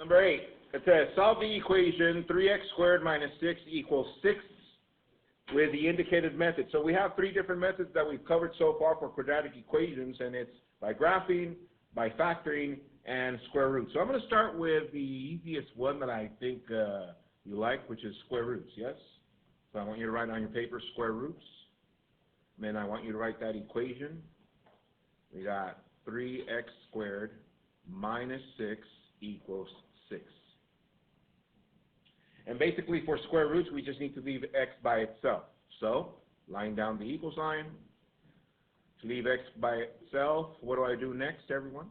Number 8, it says solve the equation 3x squared minus 6 equals 6 with the indicated method. So we have 3 different methods that we've covered so far for quadratic equations, and it's by graphing, by factoring, and square root. So I'm going to start with the easiest one that I think you like, which is square roots, yes? So I want you to write on your paper square roots. And then I want you to write that equation. We got 3x squared minus 6 equals 6. And basically for square roots, we just need to leave x by itself. So, line down the equal sign. To leave x by itself, what do I do next, everyone?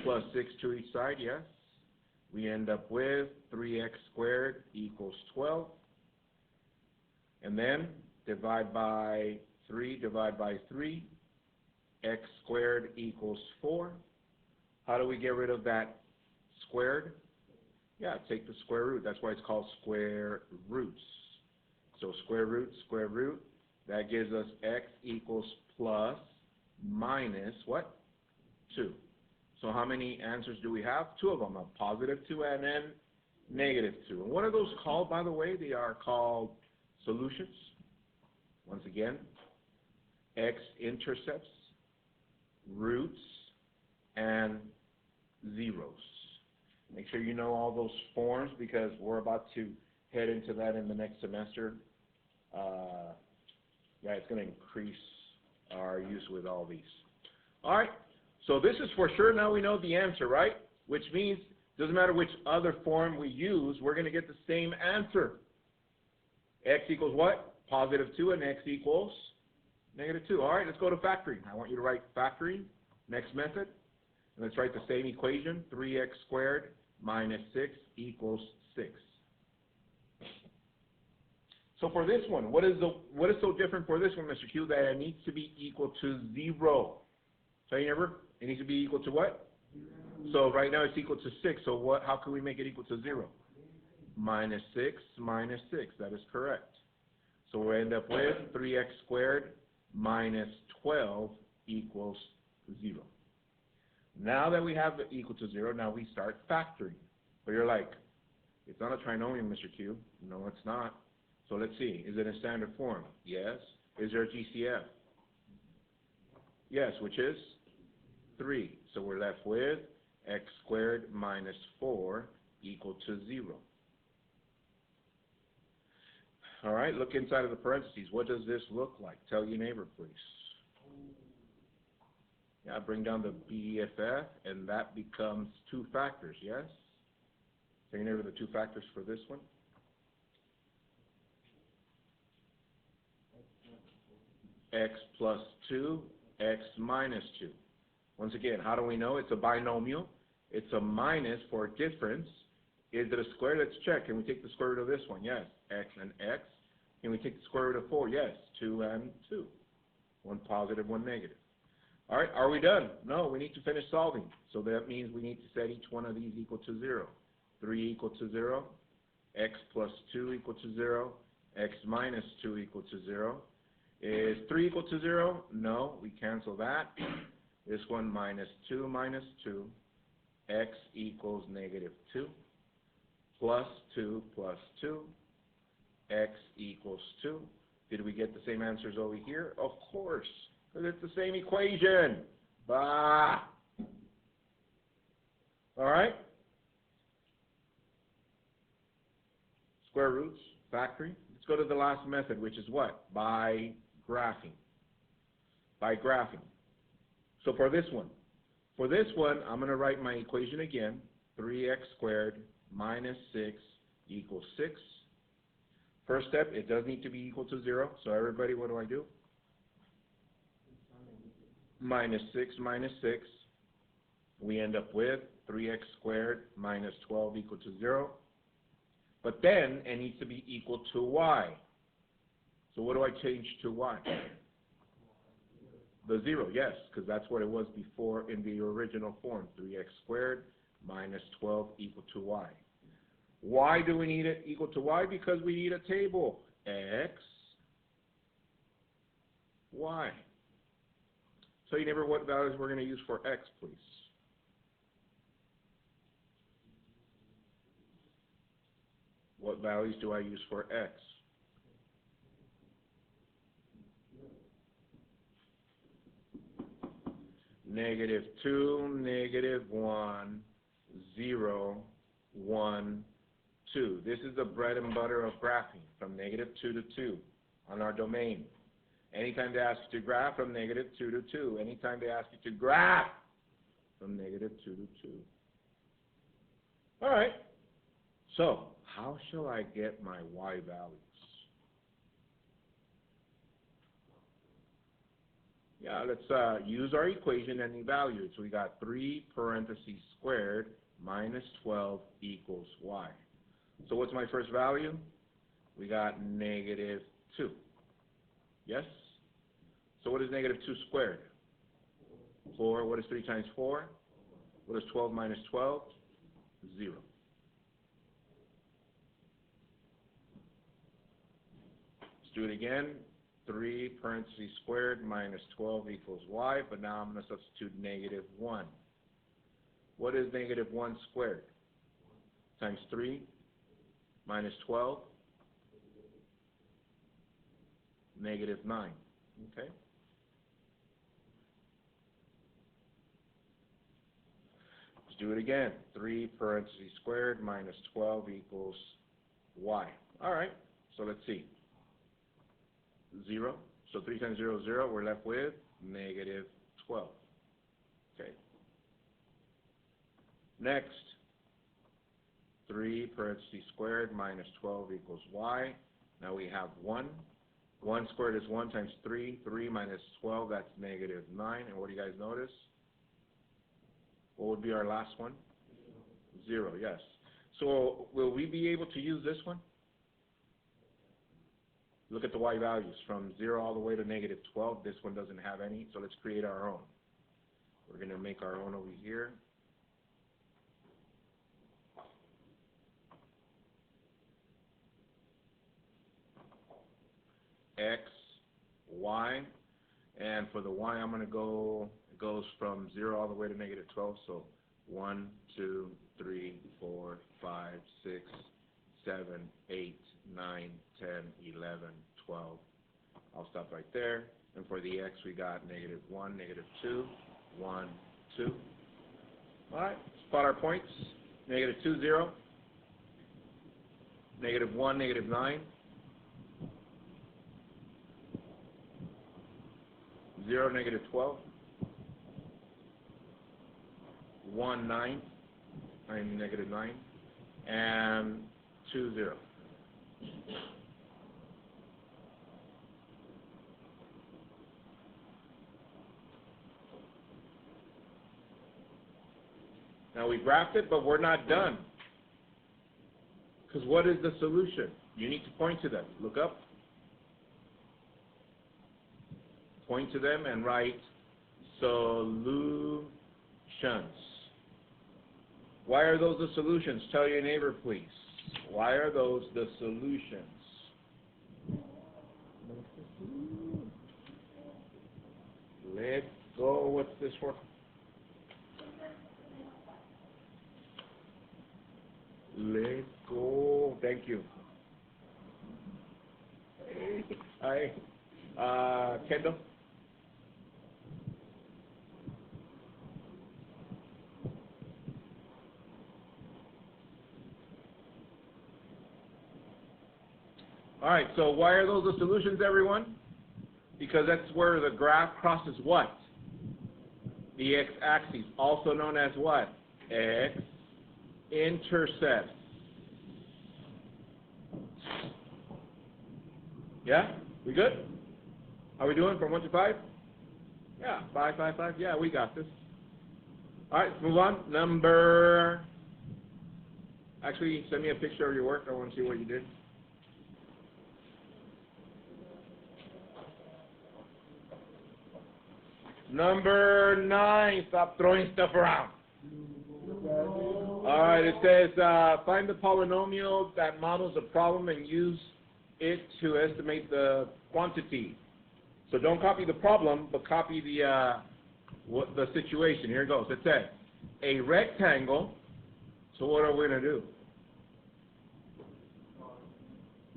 Plus 6 to each side, yes. We end up with 3x squared equals 12. And then divide by 3, x squared equals 4. How do we get rid of that squared? Yeah, take the square root. That's why it's called square roots. So square root, that gives us x equals plus minus what? 2. So how many answers do we have? 2 of them, a positive 2 and then negative 2. And what are those called, by the way? They are called solutions. Once again, x-intercepts, roots, and zeros. Make sure you know all those forms because we're about to head into that in the next semester. Yeah, it's going to increase our use with all these. All right, so this is for sure. Now we know the answer, right? Which means it doesn't matter which other form we use, we're going to get the same answer. X equals what? Positive 2, and x equals negative 2. All right, let's go to factoring. I want you to write factoring, next method. And let's write the same equation, 3x squared minus 6 equals 6. So for this one, what is so different for this one, Mr. Q, that it needs to be equal to 0? Say never? It needs to be equal to what? 0. So right now it's equal to 6. So how can we make it equal to 0? Minus 6 minus 6. That is correct. So we end up with 3x squared minus 12 equals 0. Now that we have it equal to 0, now we start factoring. But you're like, it's not a trinomial, Mr. Q. No, it's not. So let's see. Is it in standard form? Yes. Is there a GCF? Yes, which is 3. So we're left with x squared minus 4 equal to 0. All right, look inside of the parentheses. What does this look like? Tell your neighbor, please. Yeah, bring down the BFF, and that becomes 2 factors, yes? Tell your neighbor the 2 factors for this one. X plus 2, x minus 2. Once again, how do we know? It's a binomial. It's a minus for difference. Is it a square? Let's check. Can we take the square root of this one? Yes. X and x. Can we take the square root of 4? Yes. 2 and 2. One positive, one negative. All right, are we done? No, we need to finish solving. So that means we need to set each one of these equal to 0. 3 equal to 0. X plus 2 equal to 0. X minus 2 equal to 0. Is 3 equal to 0? No, we cancel that. This one minus 2 minus 2. X equals negative 2. Plus 2 plus 2. X equals 2. Did we get the same answers over here? Of course, because it's the same equation. Bah! All right? Square roots, factoring. Let's go to the last method, which is what? By graphing. By graphing. So for this one, I'm going to write my equation again. 3x squared minus 6 equals 6. First step, it does need to be equal to 0. So everybody, what do I do? Minus 6 minus 6. We end up with 3x squared minus 12 equal to 0. But then it needs to be equal to y. So what do I change to y? The 0, yes, because that's what it was before in the original form. 3x squared minus 12 equal to y. Why do we need it equal to y? Because we need a table. X, y. So you never what values we're going to use for x, please? What values do I use for x? -2, -1, 0, 1, 2. This is the bread and butter of graphing, from -2 to 2 on our domain. Anytime they ask you to graph, from -2 to 2. Anytime they ask you to graph, from -2 to 2. All right. So, how shall I get my y values? Yeah, let's use our equation and evaluate. So we got 3 parentheses squared minus 12 equals y. So what's my first value? We got -2. Yes? So what is -2 squared? 4. What is 3 times 4? What is 12 minus 12? 0. Let's do it again. 3 parentheses squared minus 12 equals y, but now I'm going to substitute -1. What is -1 squared? Times 3 minus 12? -9. Okay? Let's do it again. 3 parentheses squared minus 12 equals y. All right, so let's see. 0. So 3 times 0 is 0. We're left with -12. Okay. Next, 3 parentheses squared minus 12 equals y. Now we have 1. 1 squared is 1 times 3. 3 minus 12, that's -9. And what do you guys notice? What would be our last one? 0, yes. So will we be able to use this one? Look at the y values from 0 all the way to -12. This one doesn't have any, so let's create our own. We're going to make our own over here. X, y, and for the y I'm going to go, it goes from 0 all the way to -12, so 1, 2, 3, 4, 5, 6, 7, 8, 9, 10, 11, 12. I'll stop right there. And for the x, we got -1, -2, 1, 2. All right, spot our points. -2, 0. -1, -9. 0, -12. 1, 9. I'm -9. And 2, 0. Now we graphed it, but we're not done. Because what is the solution? You need to point to them. Look up. Point to them and write solutions. Why are those the solutions? Tell your neighbor, please. Why are those the solutions? Let's go. What's this for? Let's go. Thank you. Hi. Kendall? All right, so why are those the solutions, everyone? Because that's where the graph crosses what? The x-axis, also known as what? X-intercept. Yeah? We good? How are we doing from 1 to 5? Yeah, 5, 5, 5. Yeah, we got this. All right, let's move on. Number... Actually, send me a picture of your work. I want to see what you did. Number 9, stop throwing stuff around. All right, it says find the polynomial that models a problem and use it to estimate the quantity. So don't copy the problem, but copy the situation. Here it goes. It says a rectangle. So what are we going to do?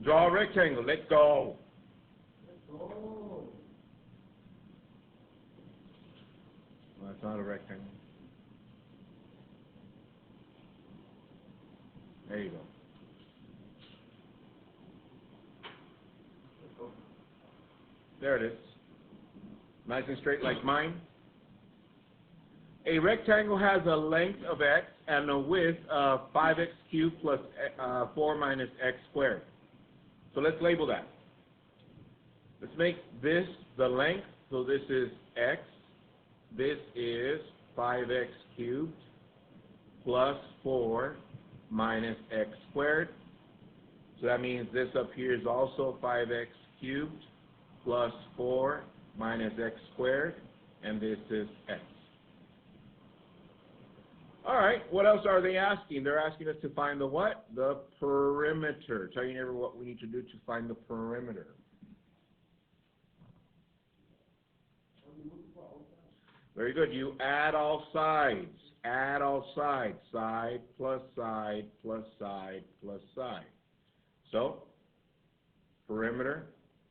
Draw a rectangle. Let's go. Well, that's not a rectangle. There you go. There it is. Nice and straight like mine. A rectangle has a length of x and a width of 5x cubed plus 4 minus x squared. So let's label that. Let's make this the length. So this is x. This is 5x cubed plus 4 minus x squared. So that means this up here is also 5x cubed plus 4 minus x squared, and this is x. All right, what else are they asking? They're asking us to find the what? The perimeter. Tell your neighbor what we need to do to find the perimeter. Very good. You add all sides. Add all sides. Side plus side plus side plus side. So, perimeter.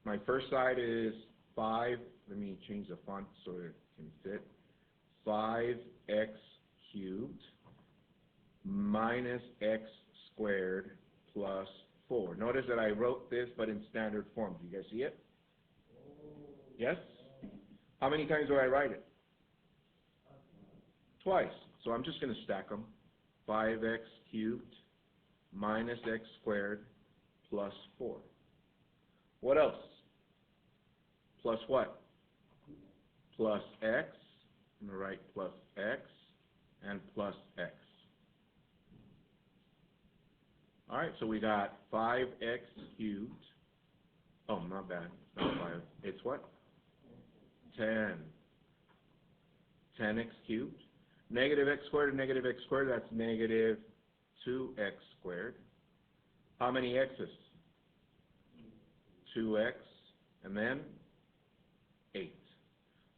My first side is 5. Let me change the font so it can fit. 5x cubed minus x squared plus 4. Notice that I wrote this but in standard form. Do you guys see it? Yes? How many times do I write it? Twice. So I'm just going to stack them. 5x cubed minus x squared plus 4. What else? Plus what? Plus x. I'm going to write plus x and plus x. All right, so we got 5x cubed. Oh, not bad. It's not 5. It's what? 10. 10x cubed. Negative x squared and negative x squared, that's negative 2x squared. How many x's? 2x, and then 8.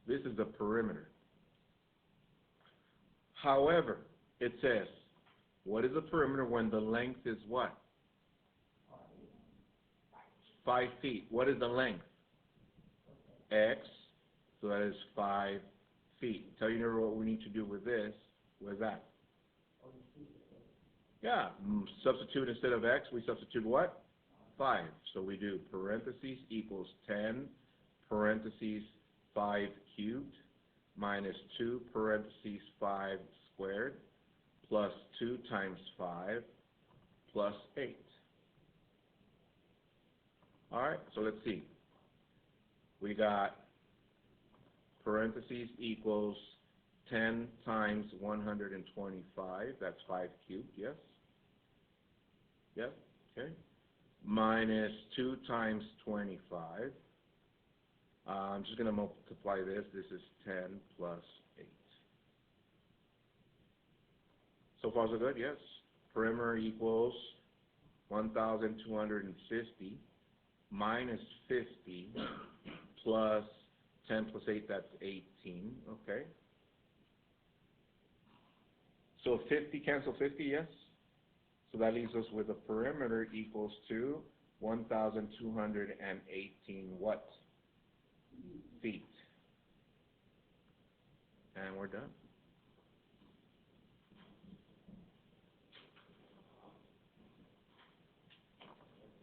This is the perimeter. However, it says, what is the perimeter when the length is what? 5 feet. What is the length? X, so that is 5 feet. Tell you what we need to do with this. What is that? Yeah, substitute instead of x, we substitute what? 5. So we do parentheses equals 10 parentheses 5 cubed minus 2 parentheses 5 squared plus 2 times 5 plus 8. All right, so let's see. We got parentheses equals 10 times 125. That's 5 cubed, yes? Yes? Okay. Minus 2 times 25. I'm just going to multiply this. This is 10 plus 8. So far so good, yes? Perimeter equals 1,250 minus 50 plus 10 plus 8, that's 18, okay? So 50 cancel 50, yes? So that leaves us with a perimeter equals to 1,218 what? Feet. And we're done.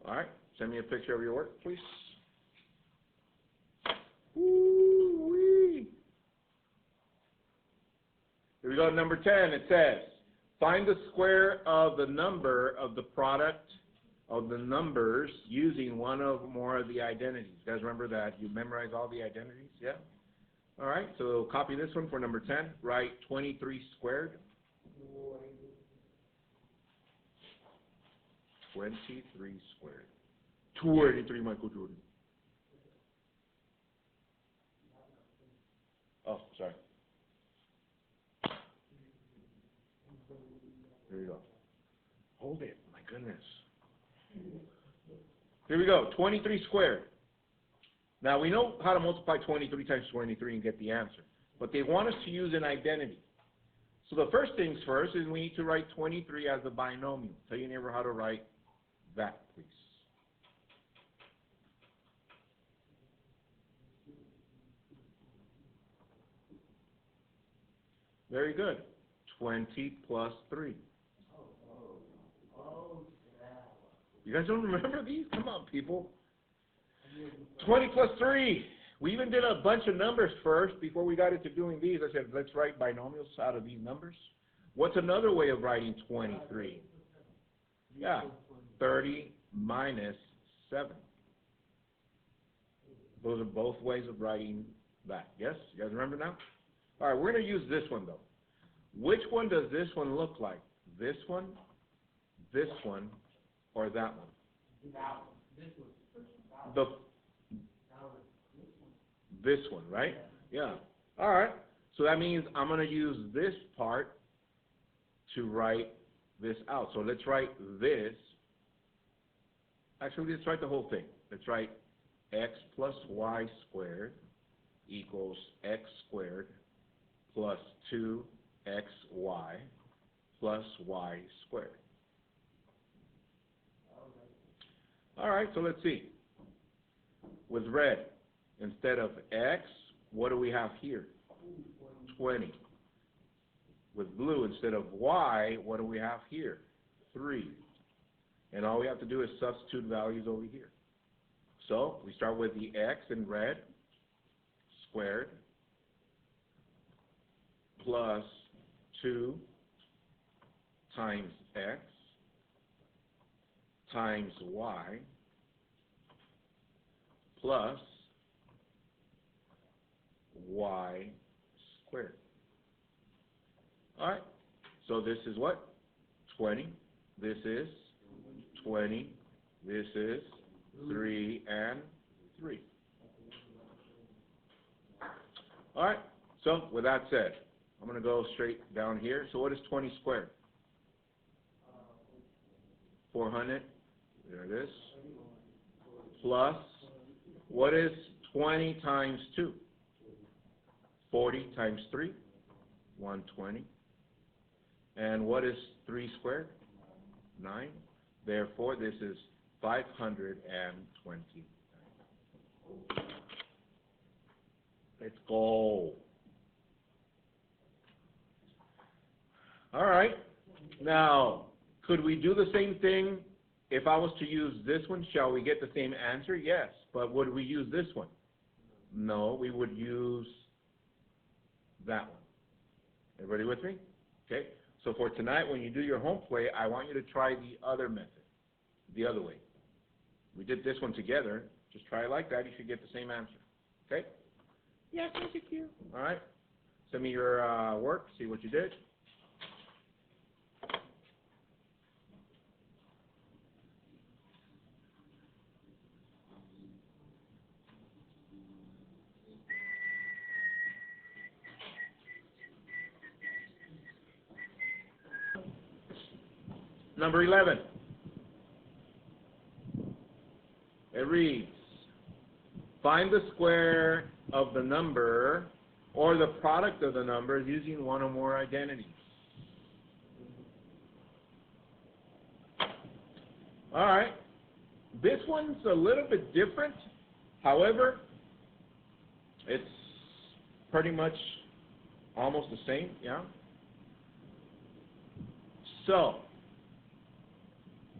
All right, send me a picture of your work, please. Woo-wee. Here we go, number 10. It says, find the square of the number of the product of the numbers using one or more of the identities. You guys remember that you memorize all the identities? Yeah? All right, so copy this one for number 10. Write 23 squared. 23 squared. 23, Michael Jordan. Oh, sorry. Here we go. Hold it. My goodness. Here we go. 23 squared. Now, we know how to multiply 23 times 23 and get the answer. But they want us to use an identity. So the first things first is we need to write 23 as a binomial. Tell your neighbor how to write that, please. Very good. 20 plus 3. You guys don't remember these? Come on, people. 20 plus 3. We even did a bunch of numbers first before we got into doing these. I said, let's write binomials out of these numbers. What's another way of writing 23? Yeah, 30 minus 7. Those are both ways of writing that. Yes? You guys remember now? All right, we're going to use this one, though. Which one does this one look like? This one, or that one? This one, right? Yeah. All right. So that means I'm going to use this part to write this out. So let's write this. Actually, let's write the whole thing. Let's write x plus y squared equals x squared plus 2xy plus y squared. All right, so let's see. With red, instead of x, what do we have here? 20. With blue, instead of y, what do we have here? 3. And all we have to do is substitute values over here. So we start with the x in red, squared, plus 2 times x times y plus y squared. All right, so this is what? 20. This is 20. This is 3 and 3. All right, so with that said, I'm going to go straight down here. So what is 20 squared? 400. There it is. Plus, what is 20 times 2? 40 times 3? 120. And what is 3 squared? 9. Therefore, this is 520. Let's go. All right. Now, could we do the same thing if I was to use this one? Shall we get the same answer? Yes. But would we use this one? No, we would use that one. Everybody with me? Okay. So for tonight, when you do your home play, I want you to try the other method, the other way. We did this one together. Just try it like that. You should get the same answer. Okay? Yes, thank you. All right. Send me your work. See what you did. Number 11. It reads, find the square of the number or the product of the numbers using one or more identities. All right. This one's a little bit different. However, it's pretty much almost the same, yeah? So,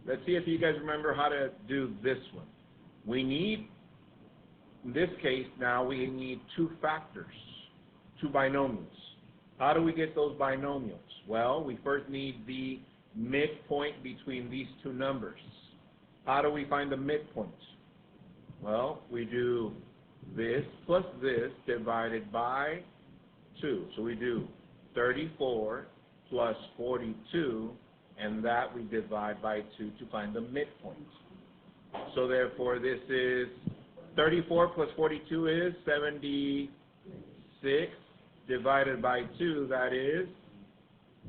let's see if you guys remember how to do this one. We need, in this case now, we need 2 factors, 2 binomials. How do we get those binomials? Well, we first need the midpoint between these 2 numbers. How do we find the midpoint? Well, we do this plus this divided by 2. So we do 34 plus 42, and that we divide by 2 to find the midpoint. So therefore, this is 34 plus 42 is 76 divided by 2, that is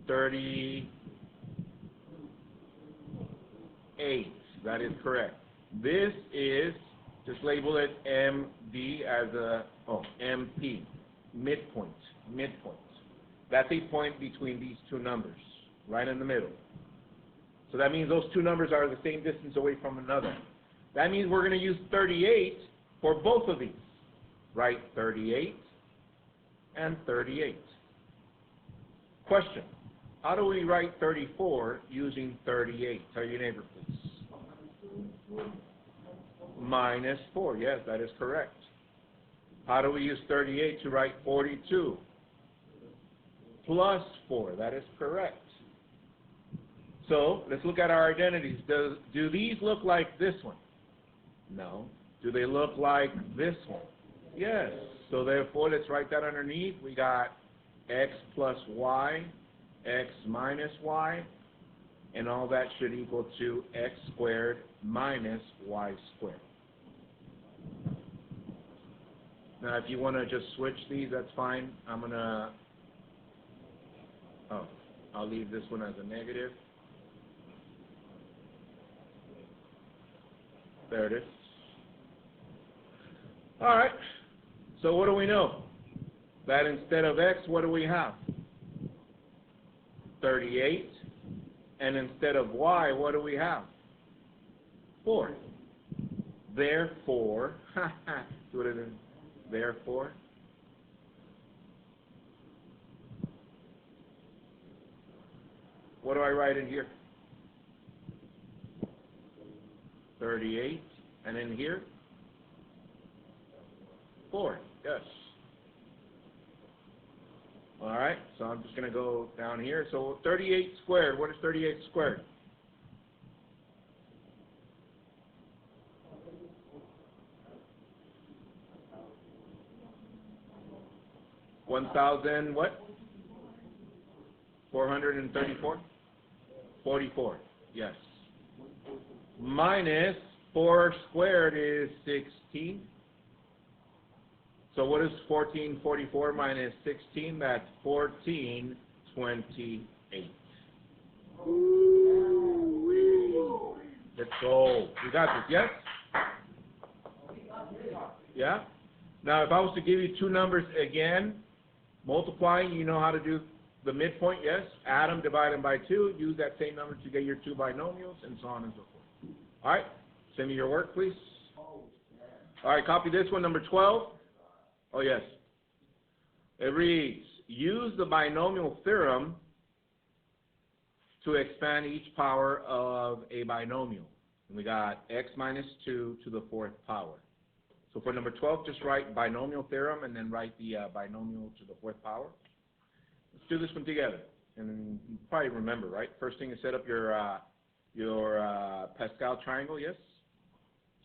38. That is correct. This is, just label it MD as a, MP, midpoint, midpoint. That's a point between these 2 numbers, right in the middle. So that means those 2 numbers are the same distance away from another. That means we're going to use 38 for both of these. Write 38 and 38. Question. How do we write 34 using 38? Tell your neighbor, please. Minus 4. Yes, that is correct. How do we use 38 to write 42? Plus 4. That is correct. So, let's look at our identities. Do these look like this one? No. Do they look like this one? Yes. So, therefore, let's write that underneath. We got x plus y, x minus y, and all that should equal to x squared minus y squared. Now, if you want to just switch these, that's fine. I'll leave this one as a negative. There it is. All right. So what do we know? That instead of x, what do we have? 38. And instead of y, what do we have? 4. Therefore, see what it is? Therefore, what do I write in here? 38. And in here? 4. Yes. All right. So I'm just going to go down here. So 38 squared. What is 38 squared? 1,000 what? 434? 44. Yes. Minus 4 squared is 16. So what is 1444 minus 16? That's 1428. Let's go. You got this, yes? Yeah? Now, if I was to give you two numbers again, multiplying, you know how to do the midpoint, yes? Add them, divide them by 2. Use that same number to get your two binomials, and so on and so forth. All right? Send me your work, please. All right, copy this one, number 12. Oh, yes. It reads, use the binomial theorem to expand each power of a binomial. And we got x minus 2 to the 4th power. So for number 12, just write binomial theorem and then write the binomial to the 4th power. Let's do this one together. And you probably remember, right? First thing is set up your Pascal triangle, yes?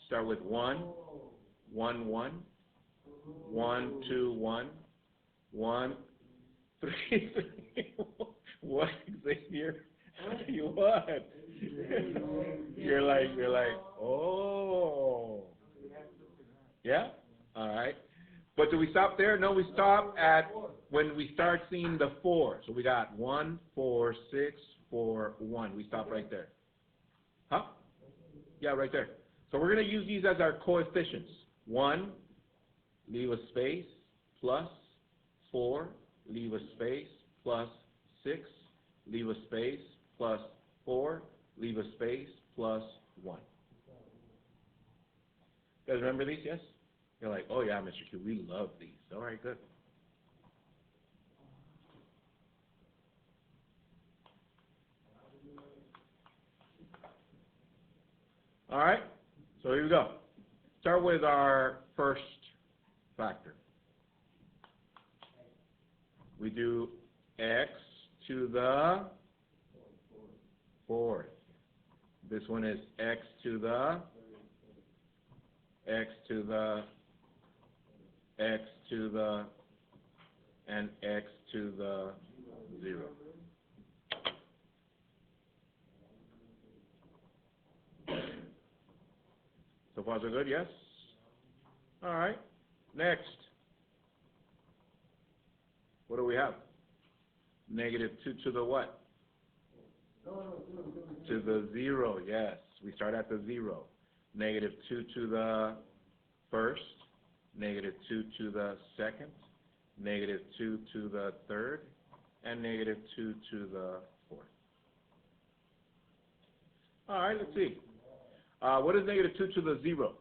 Start with 1, 1, 1. 1, 2, 1, 1, 3, 3. What, Xavier? You what? You're like, oh. Yeah? All right. But do we stop there? No, we stop at when we start seeing the 4. So we got 1, 4, 6, 4, 1. We stop right there. Huh? Yeah, right there. So we're going to use these as our coefficients. 1, leave a space, plus 4, leave a space, plus 6, leave a space, plus 4, leave a space, plus 1. You guys remember these, yes? You're like, oh yeah, Mr. Q, we love these. All right, good. All right, so here we go. Start with our first factor. We do x to the 4th. This one is x to the, x to the, x to the, and x to the 0. So far so good, yes? All right. Next. What do we have? Negative 2 to the what? To the 0, yes. We start at the 0. Negative 2 to the 1st. Negative 2 to the 2nd. Negative 2 to the 3rd. And negative 2 to the 4th. All right, let's see. What is negative 2 to the 0?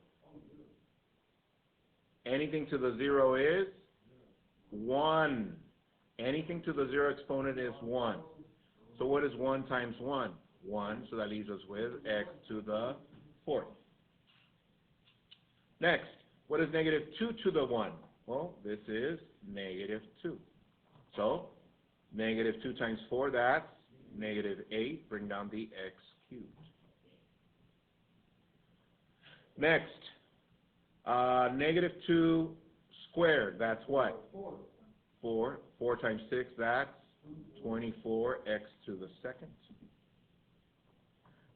Anything to the 0 is 1. Anything to the 0 exponent is 1. So what is 1 times 1? 1, so that leaves us with x to the 4th. Next, what is negative 2 to the 1? Well, this is negative 2. So, negative 2 times 4, that's negative 8. Bring down the x cubed. Next, negative 2 squared, that's what? 4. 4 times 6, that's 24x to the 2nd.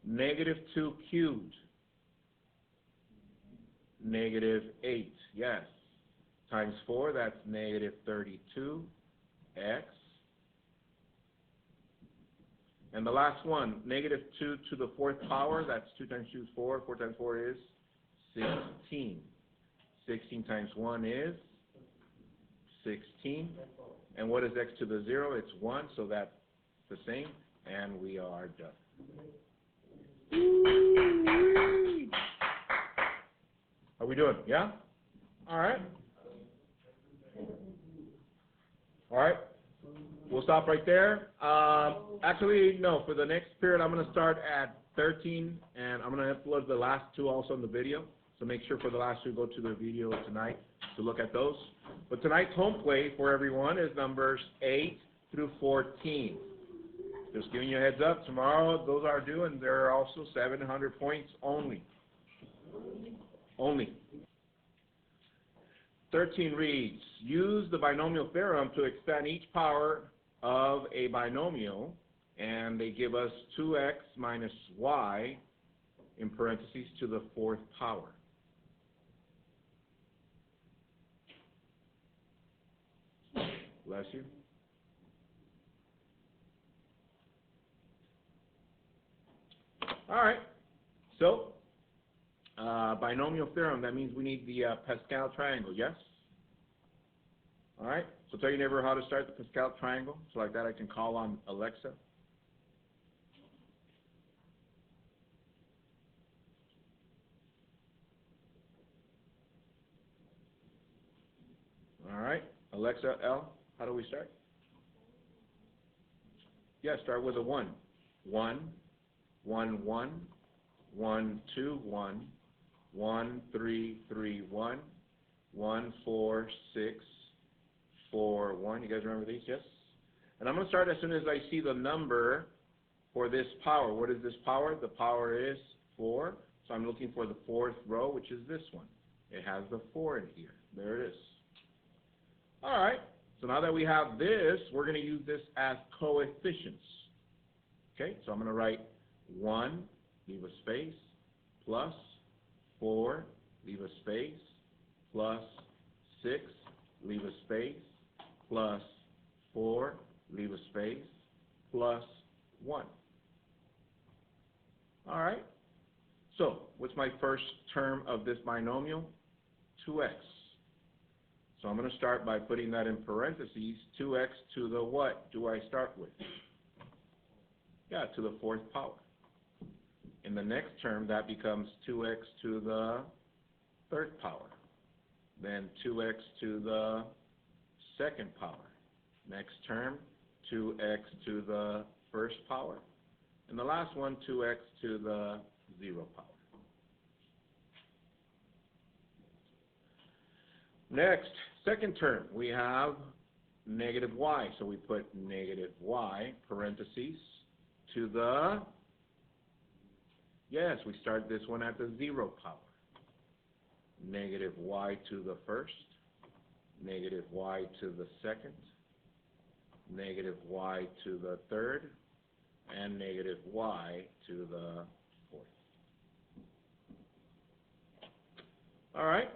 Negative 2 cubed, negative 8, yes. Times 4, that's negative 32x. And the last one, negative 2 to the 4th power, that's 2 times 2 is 4. 4 times 4 is 16. 16 times 1 is 16. And what is x to the 0? It's 1, so that's the same. And we are done. How are we doing? Yeah? All right. All right. We'll stop right there. Actually, no. For the next period, I'm going to start at 13, and I'm going to upload the last two also in the video. So make sure for the last two, go to the video tonight to look at those. But tonight's home play for everyone is numbers 8 through 14. Just giving you a heads up. Tomorrow, those are due, and there are also 700 points only. Only. 13 reads, use the binomial theorem to expand each power of a binomial, and they give us 2x minus y in parentheses to the 4th power. Bless you. All right. So, binomial theorem, that means we need the Pascal triangle, yes? All right. So tell your neighbor how to start the Pascal triangle. So like that I can call on Alexa. All right. Alexa, L, how do we start? Yeah, start with a 1. 1, 1, 1, 1, 2, 1, 1, 3, 3, 1, 1, 4, 6, 4, 1. You guys remember these? Yes? And I'm going to start as soon as I see the number for this power. What is this power? The power is 4. So I'm looking for the 4th row, which is this one. It has the 4 in here. There it is. All right. So now that we have this, we're going to use this as coefficients. Okay, so I'm going to write 1, leave a space, plus 4, leave a space, plus 6, leave a space, plus 4, leave a space, plus 1. All right. So what's my first term of this binomial? 2x. So I'm going to start by putting that in parentheses. 2x to the what do I start with? Yeah, to the 4th power. In the next term, that becomes 2x to the 3rd power. Then 2x to the 2nd power. Next term, 2x to the 1st power. And the last one, 2x to the 0 power. Next, second term, we have negative y. So we put negative y, parentheses, to the, yes, we start this one at the 0 power. Negative y to the 1st, negative y to the 2nd, negative y to the 3rd, and negative y to the 4th. All right.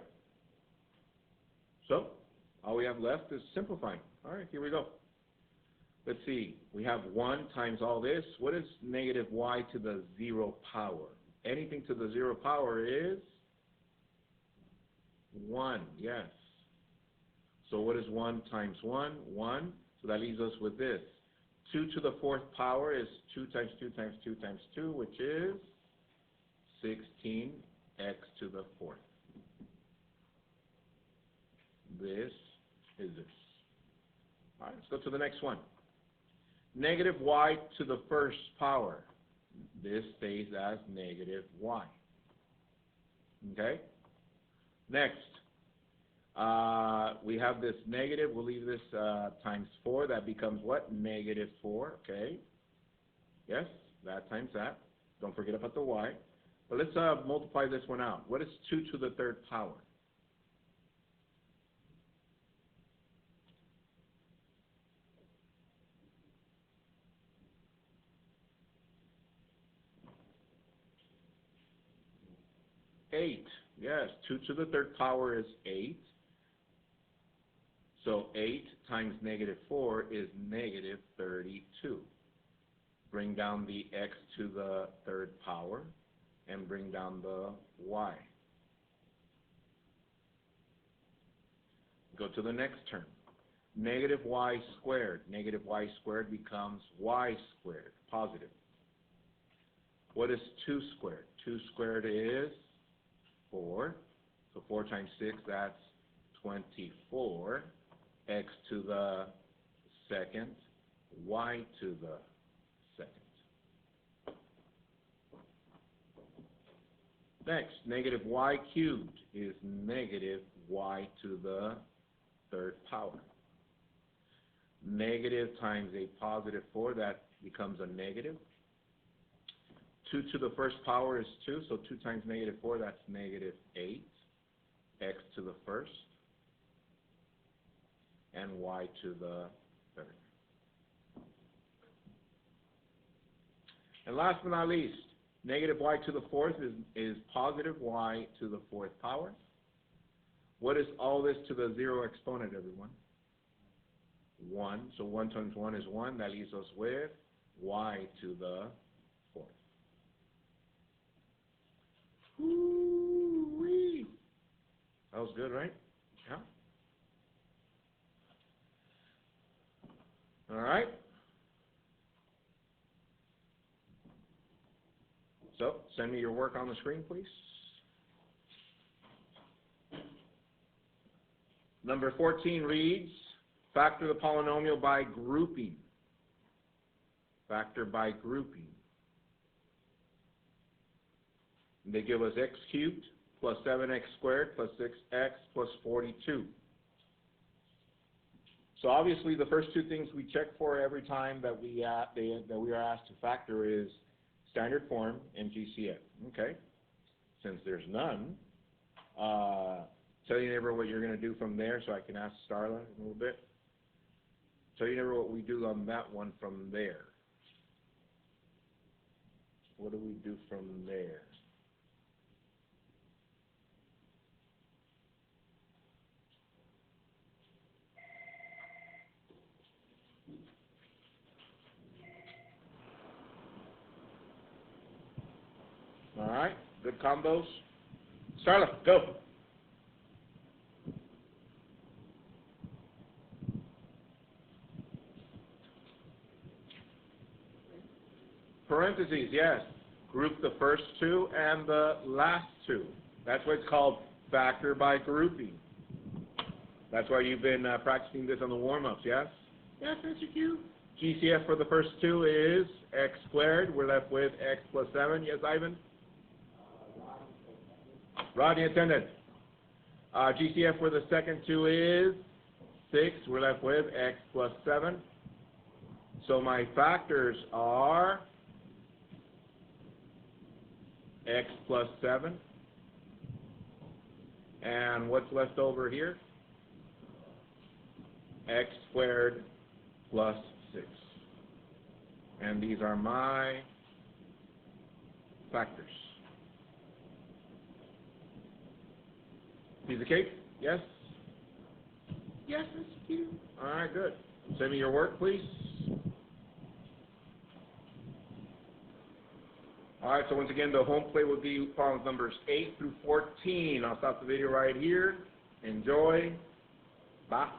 So, all we have left is simplifying. All right, here we go. Let's see. We have 1 times all this. What is negative y to the 0 power? Anything to the 0 power is 1, yes. So what is 1 times 1? 1. So that leaves us with this. 2 to the 4th power is 2 times 2 times 2 times 2, which is 16x to the 4th. This is this. All right, let's go to the next one. Negative y to the first power. This stays as negative y. Okay? Next, we have this negative. We'll leave this times 4. That becomes what? Negative 4. Okay? Yes, that times that. Don't forget about the y. But let's multiply this one out. What is 2 to the third power? Eight. Yes, 2 to the third power is 8. So 8 times negative 4 is negative 32. Bring down the x to the third power and bring down the y. Go to the next term. Negative y squared. Negative y squared becomes y squared, positive. What is 2 squared? 2 squared is 4. So 4 times 6, that's 24. X to the second, y to the second. Next, negative y cubed is negative y to the third power. Negative times a positive 4, that becomes a negative. 2 to the first power is 2, so 2 times negative 4, that's negative 8. X to the first, and y to the third. And last but not least, negative y to the fourth is positive y to the fourth power. What is all this to the 0 exponent, everyone? 1. So 1 times 1 is 1. That leaves us with y to the fourth. Woo-wee. That was good, right? Yeah. All right. So send me your work on the screen, please. Number 14 reads, factor the polynomial by grouping. Factor by grouping. And they give us x cubed plus 7x squared plus 6x plus 42. So obviously the first two things we check for every time that we are asked to factor is standard form and GCF. Okay. Since there's none, tell your neighbor what you're going to do from there so I can ask Starla in a little bit. Tell your neighbor what we do on that one from there. What do we do from there? All right, good combos. Starla, go. Parentheses, yes. Group the first two and the last two. That's what it's called factor by grouping. That's why you've been practicing this on the warm-ups, yes? Yes, Mr. Q. GCF for the first two is x squared. We're left with x plus 7. Yes, Ivan? Rodney attended. GCF for the second two is 6. We're left with x plus 7. So my factors are x plus 7. And what's left over here? X squared plus 6. And these are my factors. Piece of cake? Yes? Yes, Mr. Q. All right, good. Send me your work, please. All right, so once again, the home plate will be problems numbers 8 through 14. I'll stop the video right here. Enjoy. Bye.